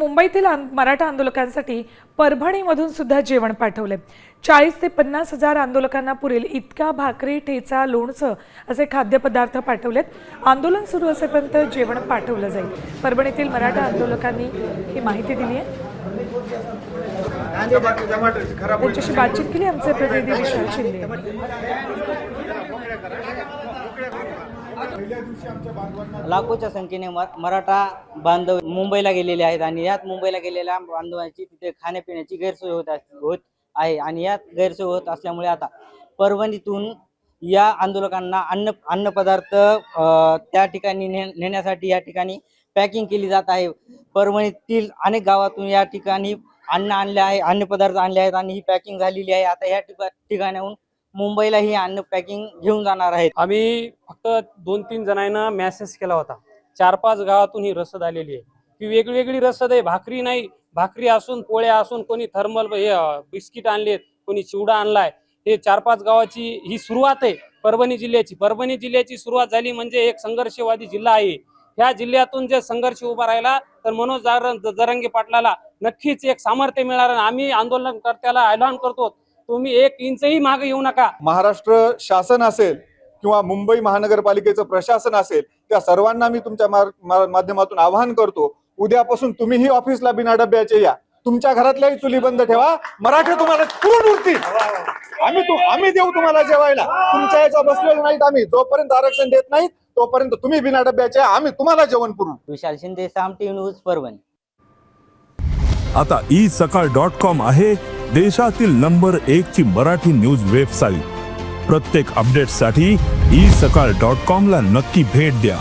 मुंबईतील मराठा आंदोलकांसाठी परभणीमधून सुद्धा जेवण पाठवले। 40 ते 50 हजार आंदोलकांना पुरेल इतका भाकरी, ठेचा, लोणचं असे खाद्यपदार्थ पाठवलेत। आंदोलन सुरू असेपर्यंत जेवण पाठवलं जाईल। परभणीतील मराठा आंदोलकांनी ही माहिती दिली आहे। त्यांच्याशी बातचीत केली आमचे प्रतिनिधी विशाल शिंदे यांनी। लाखोच्या संख्येने मराठा बांधव मुंबईला गेलेले आहेत आणि यात मुंबईला गेलेल्या बांधवांची तिथे खाण्यापिण्याची गैरसोय होत आहे आणि यात गैरसोय होत असल्यामुळे आता परभणीतून या आंदोलकांना अन्न पदार्थ त्या ठिकाणी नेण्यासाठी या ठिकाणी पॅकिंग केली जात आहे। परभणीतील अनेक गावातून या ठिकाणी अन्न पदार्थ आणले आहेत आणि ही पॅकिंग झालेली आहे। आता या ठिकाणाहून मुंबईला ही अन्न पॅकिंग घेऊन जाणार आहेत। आम्ही फक्त 2-3 जणांना मेसेज केला होता। 4-5 गावातून ही रसद आलेली आहे। ही वेगवेगळी रसद आहे, भाकरी नाही, भाकरी असून पोळ्या असून, कोणी थर्मल बिस्किट आणलेत, कोणी चिवडा आणलाय। हे 4-5 गावाची ही सुरुवात आहे परभणी जिल्ह्याची। परभणी जिल्ह्याची सुरुवात झाली म्हणजे एक संघर्षवादी जिल्हा आहे। ह्या जिल्ह्यातून जे संघर्ष उभा राहिला तर मनोज जरांगे पाटलाला नक्कीच एक सामर्थ्य मिळणार। आम्ही आंदोलनकर्त्याला ऐलान करतो, तुम्ही 1 इंचही मागे येऊ नका। महाराष्ट्र शासन असेल किंवा मुंबई महानगरपालिकेचं प्रशासन असेल, त्या सर्वांना मी तुमच्या माध्यमातून आवाहन करतो, उद्यापासून तुम्हीही ऑफिसला बिना डब्याचे या। तुमच्या घरातल्याही चुली बंद ठेवा, मराठे तुम्हाला पुरून उरतील। आम्ही देऊ तुम्हाला जेवायला। तुमच्या याच्या बसलेलो नाहीत आम्ही। जोपर्यंत आरक्षण देत नाहीत तोपर्यंत तुम्ही बिना डब्याचे, आम्ही तुम्हाला जेवण पुरवू। विशाल शिंदे, साम टीव्ही न्यूज, परभणी। आता isakal.com आहे देशातील नंबर 1 ची मराठी न्यूज वेबसाईट। प्रत्येक अपडेटसाठी isakal.com ला नक्की भेट द्या।